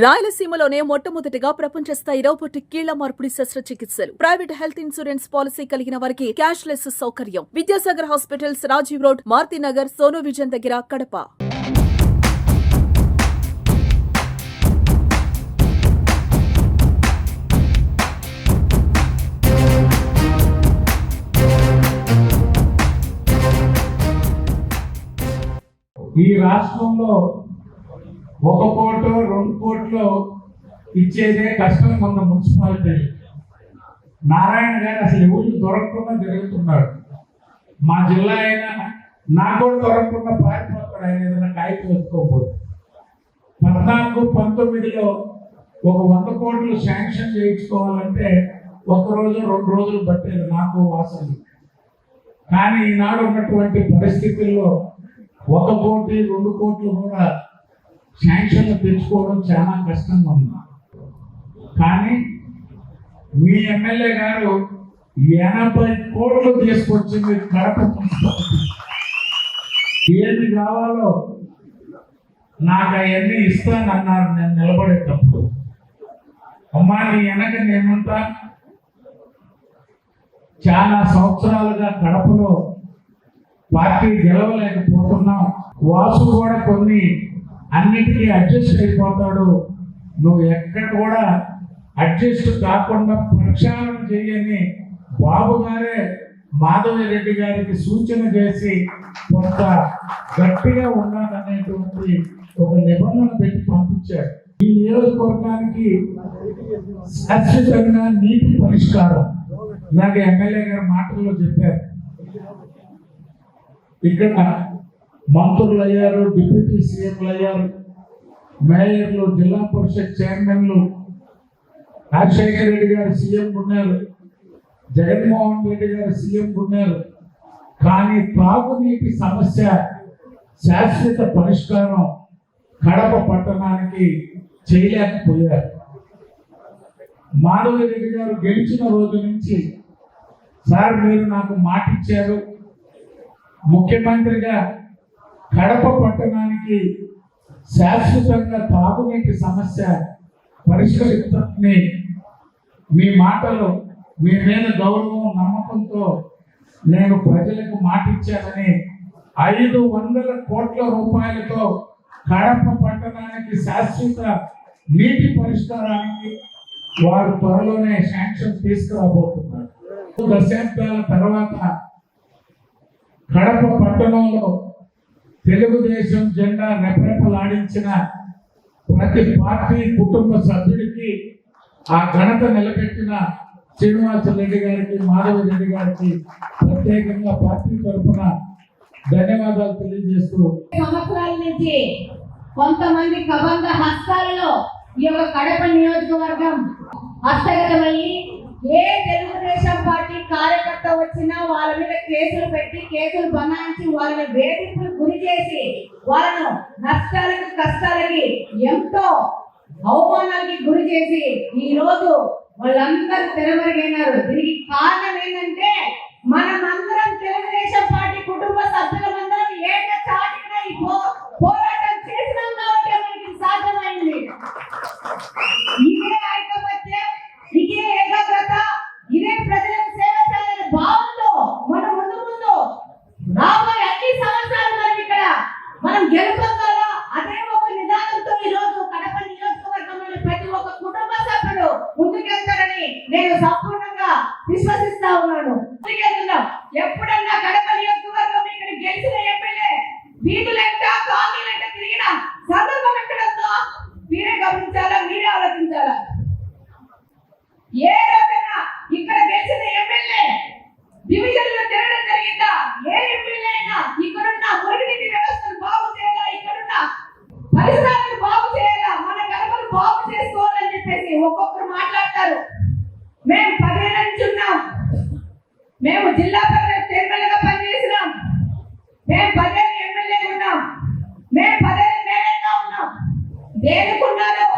రాయలసీమలోనే మొట్టమొదటిగా ప్రపంచ స్థాయి రోబోటిక్ కీళ్ల మార్పిడి శస్త్రచికిత్సలు. ప్రైవేట్ హెల్త్ ఇన్సూరెన్స్ పాలసీ కలిగిన వారికి క్యాష్ లెస్ సౌకర్యం. Vidyasagar hospitals, Rajiv road, Marutinagar, Sonu vision దగ్గర, కడప. ఈ రాష్ట్రంలో 1 కోటి 2 కోట్లు ఇచ్చేదే కష్టం ఉన్న మున్సిపాలిటీ. నారాయణ గారు అసలు ఎవరు దొరకకుండా జరుగుతున్నాడు. మా జిల్లా అయినా నాకు కూడా దొరకకుండా పారిపోతాడు ఆయన ఏదైనా కాగితం వేసుకోకపోతే. 14-19లో ఒక 100 కోట్లు శాంక్షన్ చేయించుకోవాలంటే 1 రోజు 2 రోజులు పట్టేది నాకు వాసన. కానీ ఈనాడు ఉన్నటువంటి పరిస్థితుల్లో 1 కోటి 2 కోట్లు కూడా శాంక్షన్లు తెచ్చుకోవడం చాలా కష్టంగా ఉంది. కానీ మీ ఎమ్మెల్యే గారు 80 కోట్లు తీసుకొచ్చింది కడప మున్సిపాలిటీ. ఏది కావాలో నాకు అవన్నీ ఇస్తానన్నారు నేను నిలబడేటప్పుడు. అమ్మా నీ వెనక నేనుంటా. చాలా సంవత్సరాలుగా కడపలో పార్టీ గెలవలేకపోతున్నాం. వాసు కూడా కొన్ని అన్నిటికీ అడ్జస్ట్ అయిపోతాడు. నువ్వు ఎక్కడ కూడా అడ్జస్ట్ కాకుండా ప్రక్షాళన చేయని బాబు గారే మాధవిరెడ్డి గారికి సూచన చేసి కొంత గట్టిగా ఉండాలనేటువంటి ఒక నిబంధన పెట్టి పంపించాడు. ఈ నియోజకవర్గానికి శాశ్వతంగా నీటి పరిష్కారం ఇలాగ ఎమ్మెల్యే గారు మాటల్లో చెప్పారు. ఇక్కడ మంత్రులు అయ్యారు, డిప్యూటీ సీఎంలు అయ్యారు, మేయర్లు, జిల్లా పరిషత్ చైర్మన్లు. రాజశేఖర రెడ్డి గారు సీఎం ఉన్నారు, జగన్మోహన్ రెడ్డి గారు సీఎం ఉన్నారు. కానీ తాగునీటి సమస్య శాశ్వత పరిష్కారం కడప పట్టణానికి చేయలేకపోయారు. మాధవిరెడ్డి గారు గెలిచిన రోజు నుంచి సార్ మీరు నాకు మాట ఇచ్చారు, ముఖ్యమంత్రిగా కడప పట్టణానికి శాశ్వతంగా తాగునీటి సమస్య పరిష్కరిస్తామని మీ మాటలు, మీ మీద గౌరవం నమ్మకంతో నేను ప్రజలకు మాట ఇచ్చానని 500 కోట్ల రూపాయలతో కడప పట్టణానికి శాశ్వత నీటి పరిష్కారానికి వారు త్వరలోనే శాంక్షన్ తీసుకురాబోతున్నారు. దశాబ్దాల తర్వాత కడప పట్టణంలో తెలుగుదేశం జెండా రెపరెపలాడించిన ప్రతి పార్టీ కుటుంబ సభ్యుడికి ఆ ఘనత నిలబెట్టిన శ్రీనివాసరెడ్డి గారికి, మాధవిరెడ్డి గారికి ప్రత్యేకంగా పార్టీ తరఫున ధన్యవాదాలు తెలియజేస్తూ, సంవత్సరాల నుంచి కొంతమంది కబంధ హస్తాలలో ఈ యొక్క కడప నియోజకవర్గం హస్తగతమయ్యి ఏ తెలుగుదేశం పార్టీ కార్యకర్త వచ్చినా వాళ్ళ మీద కేసులు పెట్టి, కేసులు బనాయించి, వాళ్ళని వేధింపులు గురి చేసి, వాళ్ళను నష్టాలకు కష్టాలకి ఎంతో అవమానాలకి గురి చేసి ఈ రోజు వాళ్ళందరూ తెరమరుగైనారు. దీనికి కారణం ఏంటంటే మనమందరం తెలుగుదేశం పార్టీ కుటుంబ సభ్యులందరం ఏకచాటిన ఈ పోరాటం చేసినాం కాబట్టి మనకి సాధ్యమైంది. ఇదే ఐకమత్యం, ఇదే ఏకాగ్రత, ఇదే ప్రజలకు సేవ చేయాలనే భావంతో మనం ముందు రాబోయే అన్ని సంవత్సరాలు మనం గెలుపొందాలా అదే ఒక నిదానంతో ఈ రోజు కడప నియోజకవర్గంలోని ప్రతి ఒక్క కుటుంబ సభ్యుడు ముందుకెళ్తారని నేను సంపూర్ణంగా విశ్వసిస్తా ఉన్నాను. ఎప్పుడన్నా కడప నియోజకవర్గం ఇక్కడ గెలిచిన ఎమ్మెల్యే వీధులెంట కాలనీలెంట తిరిగిన సందర్భం ఎక్కడంతో మీరే గమనించాలా, మీరే ఆలోచించాలా. ఏ రోజైనా ఇక్కడ గెలిచిన ఎమ్మెల్యే డివిజన్లో తిరగడం జరిగిందా? ఏ ఎమ్మెల్యే అయినా ఇక్కడున్న మురుగునీటి వ్యవస్థను బాగు చేయాలా, ఇక్కడున్న పరిసరాలను బాగు చేయాలా, మన గడపను బాగు చేసుకోవాలని చెప్పేసి ఒక్కొక్కరు మాట్లాడతారు. మేము 10 ఏళ్ల నుంచి ఉన్నాం, మేము జిల్లా పరిషత్ చైర్మన్ గా పనిచేసినాం, మేము 10 ఏళ్ళు ఎమ్మెల్యే ఉన్నాం, మేము 10 ఏళ్ళు మేయర్గా ఉన్నాం. దేనికున్నారో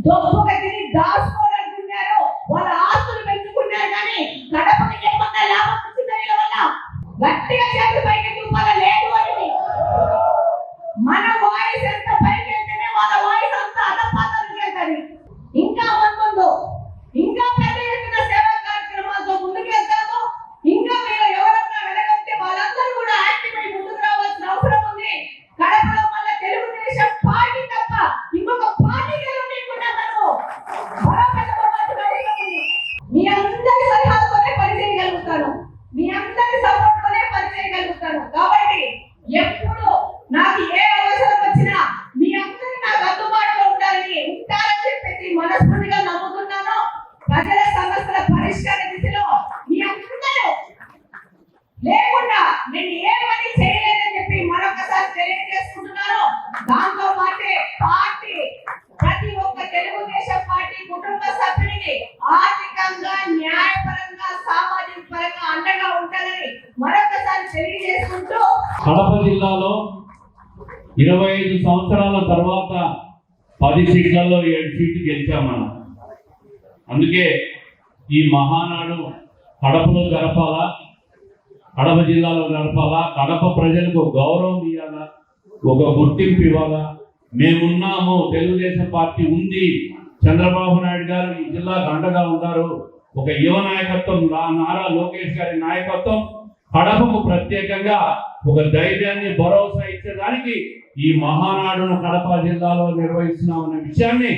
దొప్పుగా తిని దాచుకోవడానికి ఉన్నారు, వాళ్ళ ఆస్తులు పెంచుకున్నారు. కానీ కడపకి ఏమన్నా లాభం వచ్చిందా వీళ్ళ వల్ల? గట్టిగా చేతులు పైకి చూపాల లేదు అని మన వాయిస్ ఎంత పైకి వెళ్తేనే వాళ్ళ వాయిస్ అంత అదపాతాలు కుటుంబ సభ్యునికి ఆర్థికంగా, న్యాయపరంగా, సామాజిక పరంగా అండగా ఉంటారని మరొకసారి తెలియజేసుకుంటూ కడప జిల్లాలో 25 సంవత్సరాల తర్వాత 10 సీట్లలో 7 సీట్లు గెలిచాం మనం. అందుకే ఈ మహానాడు కడపలో జరపాలా, కడప జిల్లాలో జరపాలా, కడప ప్రజలకు గౌరవం ఇవ్వాలా, ఒక గుర్తింపు ఇవ్వాలా. మేమున్నాము, తెలుగుదేశం పార్టీ ఉంది, చంద్రబాబు నాయుడు గారు ఈ జిల్లాకు అండగా ఉన్నారు. ఒక యువ నాయకత్వం, నారా లోకేష్ గారి నాయకత్వం కడపకు ప్రత్యేకంగా ఒక ధైర్యాన్ని, భరోసా ఇచ్చేదానికి ఈ మహానాడును కడప జిల్లాలో నిర్వహిస్తున్నామనే విషయాన్ని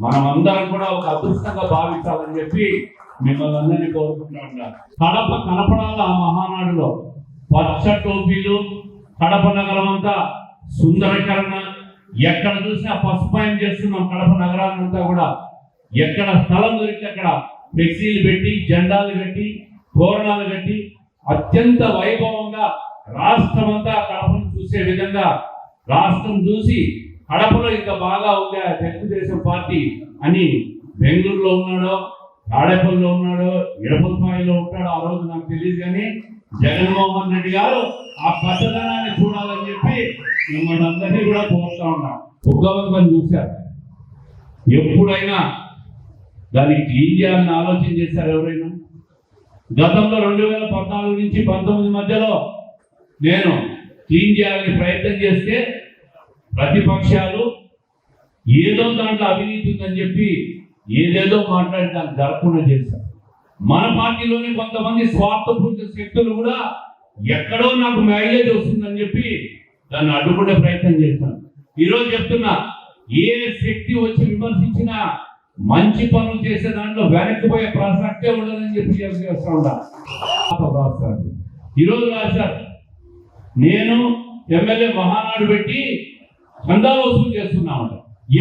మనం అందరం కూడా ఒక అదృష్టంగా భావించాలని చెప్పి మిమ్మల్ని అందరినీ కోరుకుంటూ ఉంటాను. కడప కనపడాల ఆ మహానాడులో పచ్చ టోపీలు, కడప నగరం అంతా సుందరీకరణ, ఎక్కడ చూసినా పసుపాయం చేస్తున్నాం. కడప నగరాన్ని అంతా కూడా ఎక్కడ స్థలం దొరికితే అక్కడ ఫ్లెక్సీలు పెట్టి, జెండాలు కట్టి, తోరణాలు కట్టి అత్యంత వైభవంగా రాష్ట్రం అంతా కడపను చూసే విధంగా, రాష్ట్రం చూసి కడపలో ఇంకా బాగా ఉంది ఆ తెలుగుదేశం పార్టీ అని బెంగళూరులో ఉన్నాడో, తాడేపల్లిలో ఉన్నాడో, ఇడపల్పాయిలో ఉంటాడో ఆ రోజు నాకు తెలియదు. కానీ జగన్మోహన్ రెడ్డి గారు ఆ పచ్చదనాన్ని చూడాలని చెప్పి మిమ్మల్ని అందరినీ కూడా కోరుతా ఉన్నాం. ఉగ్గవంకం చూశారు, ఎప్పుడైనా దాన్ని క్లీన్ చేయాలని ఆలోచన చేశారు ఎవరైనా? గతంలో 2014 నుంచి 19 మధ్యలో నేను క్లీన్ చేయాలని ప్రయత్నం చేస్తే ప్రతిపక్షాలు ఏదో దాంట్లో అవినీతి ఉందని చెప్పి ఏదేదో మాట్లాడి దాన్ని జరగకుండా చేశారు. మన పార్టీలోని కొంతమంది స్వార్థపూరిత శక్తులు కూడా ఎక్కడో నాకు మైలేజ్ వస్తుందని చెప్పి దాన్ని అడ్డుకునే ప్రయత్నం చేశాను. ఈరోజు చెప్తున్నా, ఏ శక్తి వచ్చి విమర్శించినా మంచి పనులు చేసే దాంట్లో వెనక్కిపోయే ప్రసక్తే ఉండదని చెప్పి చేస్తూ ఉంటాను. ఈరోజు రాశారు, నేను ఎమ్మెల్యే మహానాడు పెట్టి చందా వసూలు చేస్తున్నామంట.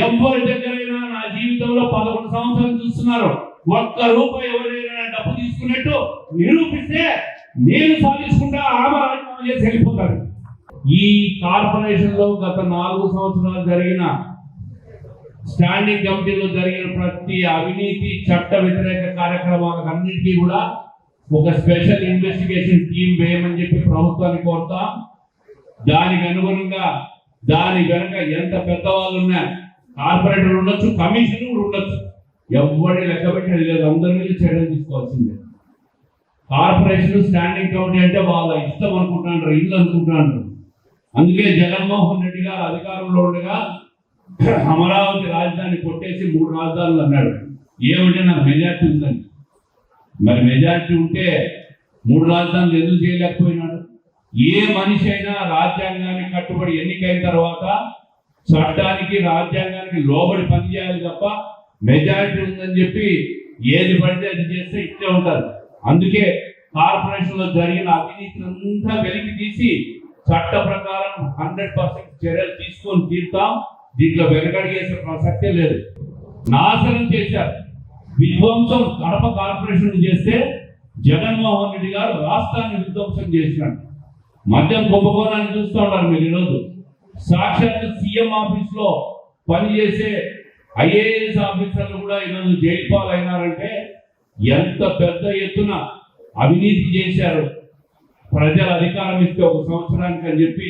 ఎవరి దగ్గరైనా నా జీవితంలో 11 సంవత్సరాలు చూస్తున్నారు, ఒక్క రూపాయి ఎవరైనా డబ్బు తీసుకున్నట్టు నిరూపిస్తే నేను సాధించుకుంటా, ఆమె రాజీనామా చేసి వెళ్ళిపోతారు. ఈ కార్పొరేషన్ లో గత 4 సంవత్సరాలు జరిగిన స్టాండింగ్ కమిటీలో జరిగిన ప్రతి అవినీతి, చట్ట వ్యతిరేక కార్యక్రమాలకు అన్నిటికీ కూడా ఒక స్పెషల్ ఇన్వెస్టిగేషన్ టీం వేయమని చెప్పి ప్రభుత్వాన్ని కోరుతాం. దానికి అనుగుణంగా దాని వెనక ఎంత పెద్దవాళ్ళు ఉన్నా, కార్పొరేటర్ ఉండొచ్చు, కమిషన్ కూడా ఉండొచ్చు, ఎవరి లెక్క పెట్టేది లేదు, అందరి మీద చర్యలు తీసుకోవాల్సిందే. కార్పొరేషన్ స్టాండింగ్ కమిటీ అంటే వాళ్ళ ఇష్టం అనుకుంటున్నారు, ఇల్లు అనుకుంటున్నారు. అందుకే జగన్మోహన్ రెడ్డి గారు అధికారంలో ఉండగా అమరావతి రాజధాని కొట్టేసి 3 రాజధానులు అన్నాడు. ఏమంటే నాకు మెజార్టీ ఉందని. మరి మెజార్టీ ఉంటే 3 రాజధానులు ఎందుకు చేయలేకపోయినాడు? ఏ మనిషి అయినా రాజ్యాంగానికి కట్టుబడి ఎన్నికైన తర్వాత చట్టానికి, రాజ్యాంగానికి లోబడి పనిచేయాలి తప్ప మెజారిటీ ఉందని చెప్పి ఏది పడితే అది చేస్తే ఇట్టే ఉంటారు. అందుకే కార్పొరేషన్ లో జరిగిన అవినీతిని అంతా వెలికి తీసి చట్ట ప్రకారం 100% చర్యలు తీసుకొని తీరుతాం. దీంట్లో వెనకడిగేసే ప్రసక్తే లేదు. నాశనం చేశారు, విధ్వంసం కడప కార్పొరేషన్ చేస్తే జగన్మోహన్ రెడ్డి గారు రాష్ట్రాన్ని విధ్వంసం చేసినాడు. మద్యం కుంభకోణాన్ని చూస్తూ ఉన్నారు మీరు. ఈరోజు సాక్షాత్ సీఎం ఆఫీస్ లో పనిచేసే ఐఏఎస్ ఆఫీసర్లు కూడా ఈరోజు జైలు పాలైనారంటే ఎంత పెద్ద ఎత్తున అవినీతి చేశారు. ప్రజలు అధికారం ఇస్తే 1 సంవత్సరానికి అని చెప్పి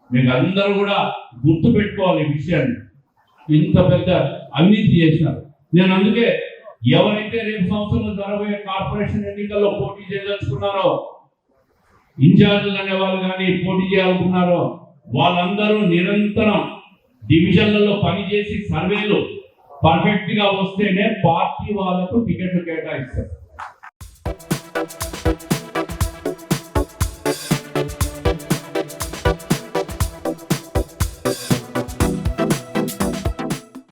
మీకు అందరూ కూడా గుర్తు పెట్టుకోవాలి ఈ విషయాన్ని. ఇంత పెద్ద అవినీతి చేసినారు. నేను అందుకే ఎవరైతే రేపు సంవత్సరంలో జరగబోయే కార్పొరేషన్ ఎన్నికల్లో పోటీ చేయదలుచుకున్నారో, ఇన్ఛార్జీలు అనే వాళ్ళు కానీ పోటీ చేయాలనుకున్నారో వాళ్ళందరూ నిరంతరం డివిజన్లలో పనిచేసి సర్వేలు పర్ఫెక్ట్ గా వస్తేనే పార్టీ వాళ్ళకు టికెట్లు కేటాయిస్తారు.